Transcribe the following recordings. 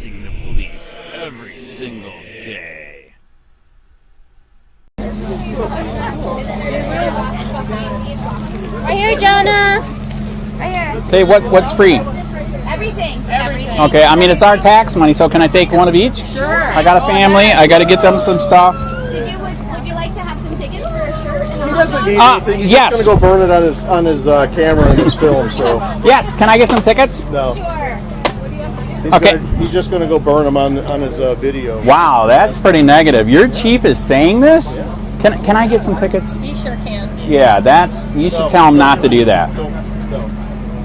facing the police every single day. Right here, Jonah. Right here. Okay, what's free? Everything. Okay, I mean, it's our tax money, so can I take one of each? Sure. I got a family. I got to get them some stuff. Would you like to have some tickets for a shirt? He doesn't need anything. He's yes. just going to go burn it on his camera and his film. So yes, can I get some tickets? no. Sure. He's just going to go burn them on his video. Wow, that's pretty negative. Your chief is saying this? Yeah. Can I get some tickets? You sure can. Yeah, you should tell him not to do that. No.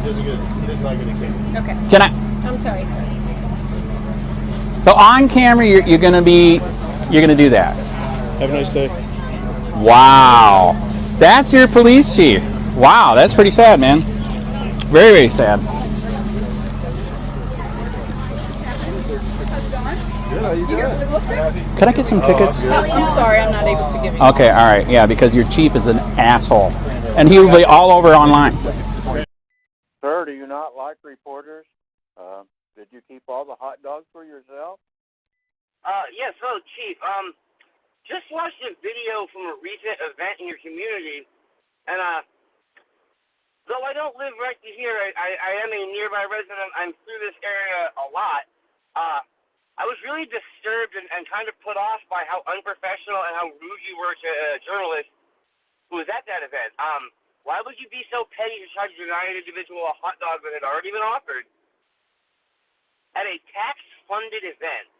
He's not going to take it. Okay. Can I? I'm sorry, sir. So on camera, you're gonna do that. Have a nice day. Wow, that's your police chief. Wow, that's pretty sad, man. Very, very sad. Could I get some tickets? I'm sorry, I'm not able to give you. Okay, all right, yeah, because your chief is an asshole, and he will be all over online. Sir, do you not like reporters? Did you keep all the hot dogs for yourself? Yes, hello, Chief. Just watched a video from a recent event in your community, and, though I don't live right here, I am a nearby resident. I'm through this area a lot. I was really disturbed and kind of put off by how unprofessional and how rude you were to a journalist who was at that event. Why would you be so petty to try to deny an individual a hot dog that had already been offered? At a tax-funded event,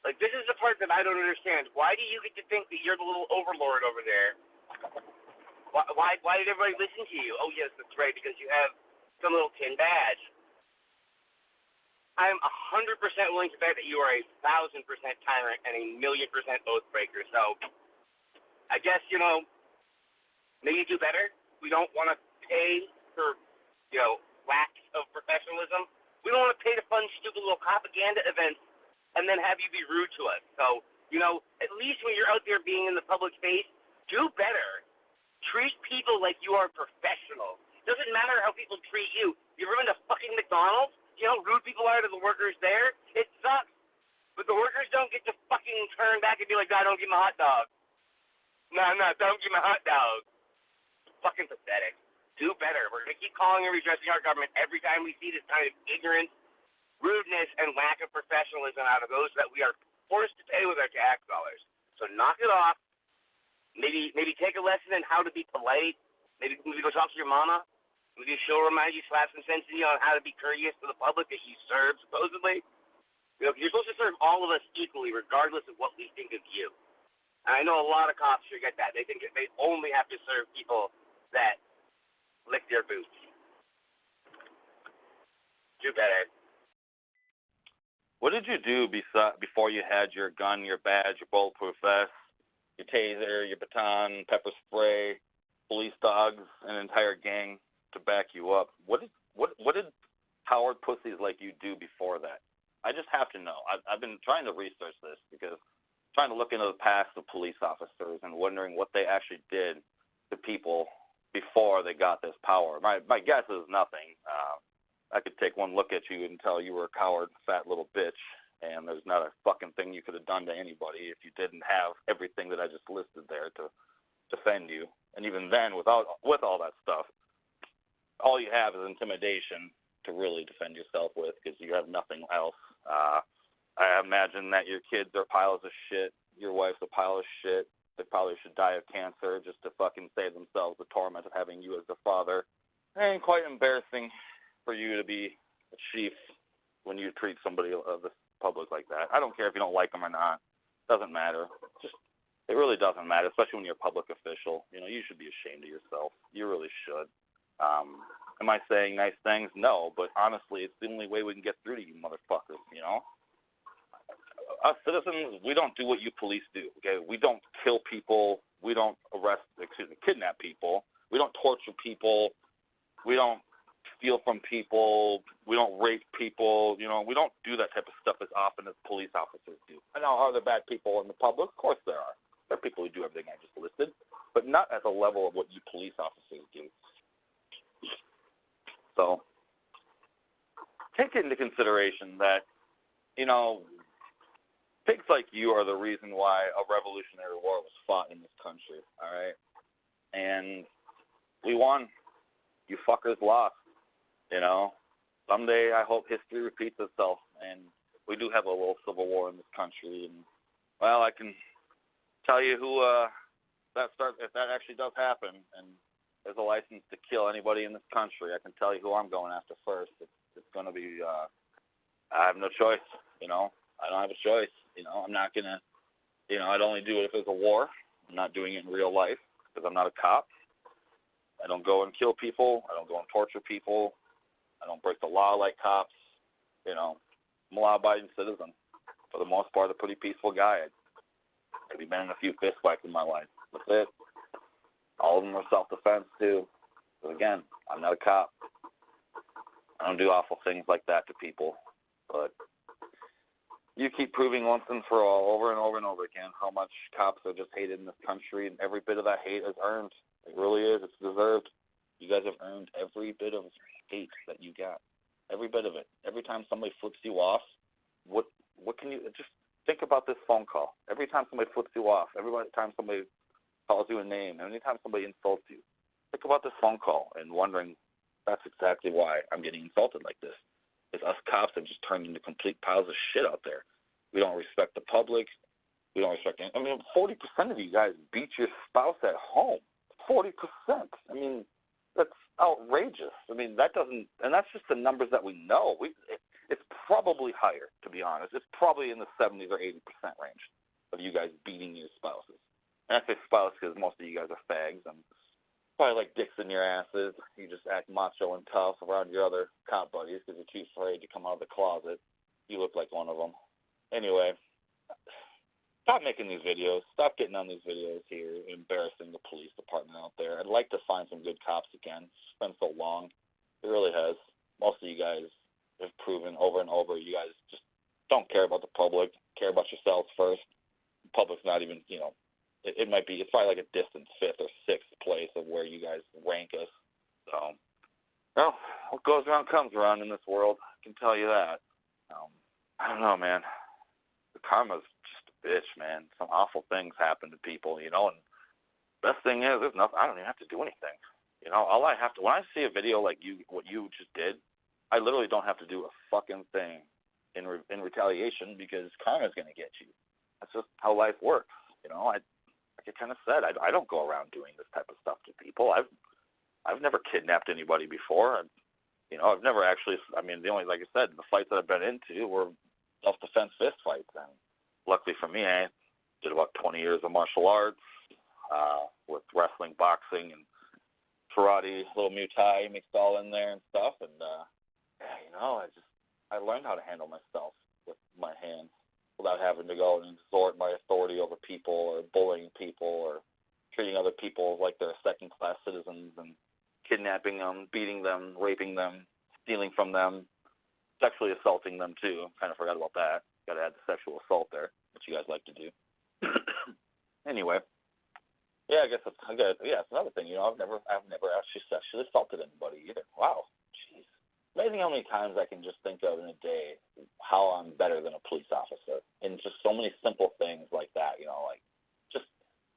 like, this is the part that I don't understand. Why do you get to think that you're the little overlord over there? Why did everybody listen to you? Oh, yes, that's right, because you have some little tin badge. I'm 100% willing to bet that you are a 1,000% tyrant and a 1,000,000% oath breaker. So, I guess, maybe do better. We don't want to pay for, lack of professionalism. We don't want to pay to fund stupid little propaganda events and then have you be rude to us. So, at least when you're out there being in the public space, do better. Treat people like you are professional. Doesn't matter how people treat you. You ever been to fucking McDonald's? You know how rude people are to the workers there? It sucks. But the workers don't get to fucking turn back and be like, "No, don't give me a hot dog." No, don't give me a hot dog. Fucking pathetic. Do better. We're going to keep calling and redressing our government every time we see this kind of ignorance, rudeness, and lack of professionalism out of those that we are forced to pay with our tax dollars. So knock it off. Maybe take a lesson in how to be polite. Maybe go talk to your mama. Maybe she'll remind you, slap some sense in you on how to be courteous to the public that you serve, supposedly. You're supposed to serve all of us equally, regardless of what we think of you. And I know a lot of cops forget that. They think that they only have to serve people that lick their boots. Do better. What did you do before you had your gun, your badge, your bulletproof vest, your taser, your baton, pepper spray, police dogs, an entire gang to back you up? What did coward pussies like you do before that? I just have to know. I've been trying to research this because I'm trying to look into the past of police officers and wondering what they actually did to people before they got this power. My guess is nothing. I could take one look at you and tell you were a coward, fat little bitch, and there's not a fucking thing you could have done to anybody if you didn't have everything that I just listed there to defend you. And even then, with all that stuff, all you have is intimidation to really defend yourself with because you have nothing else. I imagine that your kids are piles of shit. Your wife's a pile of shit. They probably should die of cancer just to fucking save themselves the torment of having you as their father. It ain't quite embarrassing for you to be a chief when you treat somebody of the public like that. I don't care if you don't like them or not. Doesn't matter. It really doesn't matter, especially when you're a public official. You should be ashamed of yourself. You really should. Am I saying nice things? No, but honestly, it's the only way we can get through to you motherfuckers, Us citizens, we don't do what you police do, okay? We don't kill people. We don't kidnap people. We don't torture people. We don't steal from people. We don't rape people. We don't do that type of stuff as often as police officers do. I know, are there bad people in the public? Of course there are. There are people who do everything I just listed, but not at the level of what you police officers do. So take into consideration that you know, pigs like you are the reason why a revolutionary war was fought in this country, all right? And we won. You fuckers lost, you know? Someday I hope history repeats itself, and we do have a little civil war in this country. And, well, I can tell you who if that actually does happen, and there's a license to kill anybody in this country, I can tell you who I'm going after first. It's going to be, I have no choice, you know? I don't have a choice, you know? I'm not going to, you know, I'd only do it if there's a war. I'm not doing it in real life because I'm not a cop. I don't go and kill people. I don't go and torture people. I don't break the law like cops. You know, I'm a law-abiding citizen. For the most part, a pretty peaceful guy. I've maybe been in a few fistfights in my life. That's it. All of them are self-defense, too. But again, I'm not a cop. I don't do awful things like that to people. But you keep proving once and for all, over and over and over again, how much cops are just hated in this country, and every bit of that hate is earned. It really is. It's deserved. You guys have earned every bit of hate that you got. Every bit of it. Every time somebody flips you off, what can you just think about this phone call? Every time somebody flips you off, every time somebody calls you a name, every time somebody insults you, think about this phone call and wondering, that's exactly why I'm getting insulted like this. Is us cops have just turned into complete piles of shit out there. We don't respect the public. We don't respect any. I mean, 40% of you guys beat your spouse at home. 40%. I mean, that's outrageous. I mean, that doesn't, and that's just the numbers that we know. It's probably higher, to be honest. It's probably in the 70s or 80% range of you guys beating your spouses. And I say spouse because most of you guys are fags and probably like dicks in your asses. You just act macho and tough around your other cop buddies because you're too afraid to come out of the closet. You look like one of them. Anyway, stop making these videos. Stop getting on these videos here, embarrassing the police department out there. I'd like to find some good cops again. It's been so long. It really has. Most of you guys have proven over and over you guys just don't care about the public, care about yourselves first. The public's not even, you know, it might be, it's probably like a distant 5th or 6th place of where you guys rank us. So, well, what goes around comes around in this world. I can tell you that. I don't know, man. The karma's just a bitch, man. Some awful things happen to people, you know, and best thing is, there's nothing, I don't even have to do anything. You know, all I have to, when I see a video like you, what you just did, I literally don't have to do a fucking thing in retaliation because karma's going to get you. That's just how life works. You know, like I kind of said, I don't go around doing this type of stuff to people. I've never kidnapped anybody before. I've never actually, I mean, the only, like I said, the fights that I've been into were self-defense fist fights. And luckily for me, I did about 20 years of martial arts with wrestling, boxing, and karate, a little Muay Thai mixed all in there and stuff. And, I learned how to handle myself with my hands without having to go and exert my authority over people or bullying people or treating other people like they're second-class citizens and kidnapping them, beating them, raping them, stealing from them, sexually assaulting them too. Kind of forgot about that. Got to add the sexual assault there, which you guys like to do. Anyway, yeah, I guess it's another thing. I've never actually sexually assaulted anybody either. Wow, jeez. Amazing how many times I can just think of in a day how I'm better than a police officer, and just so many simple things like that. Like just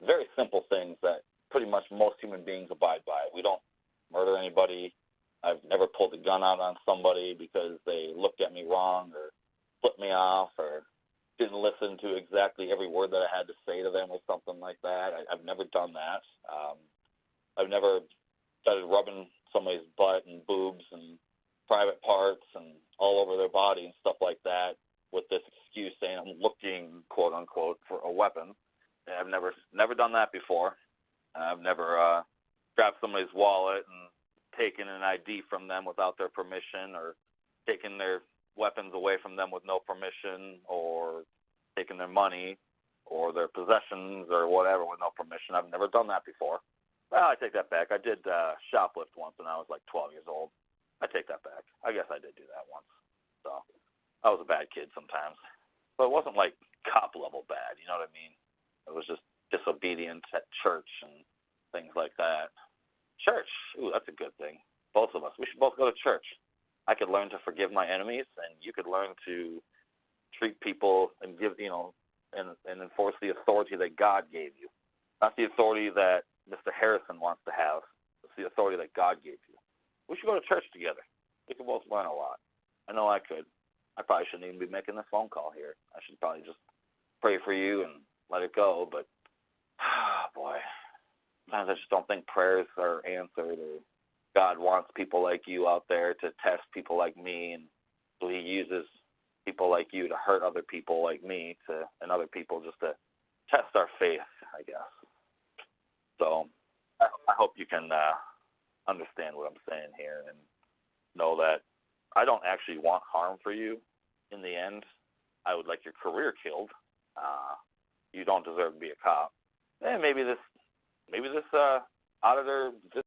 very simple things that pretty much most human beings abide by. We don't murder anybody. I've never pulled a gun out on somebody because they looked at me wrong or flipped me off or didn't listen to exactly every word that I had to say to them or something like that. I've never done that. I've never started rubbing somebody's butt and boobs and private parts and all over their body and stuff like that with this excuse saying I'm looking, quote unquote, for a weapon. And I've never done that before. I've never grabbed somebody's wallet and taken an ID from them without their permission or taken their weapons away from them with no permission or taken their money or their possessions or whatever with no permission. I've never done that before. Well, I take that back. I did shoplift once when I was like 12 years old. I take that back. I guess I did do that once. So I was a bad kid sometimes. But it wasn't like cop level bad, you know what I mean? It was just disobedience at church and things like that. Church, ooh, that's a good thing. Both of us. We should both go to church. I could learn to forgive my enemies, and you could learn to treat people and give, and enforce the authority that God gave you. Not the authority that Mr. Harrison wants to have. It's the authority that God gave you. We should go to church together. We could both learn a lot. I know I could. I probably shouldn't even be making this phone call here. I should probably just pray for you and let it go. But, boy, sometimes I just don't think prayers are answered. Or God wants people like you out there to test people like me, and so he uses people like you to hurt other people like me and other people just to test our faith, I guess. So I hope you can understand what I'm saying here and know that I don't actually want harm for you. In the end, I would like your career killed. You don't deserve to be a cop. And maybe this auditor, this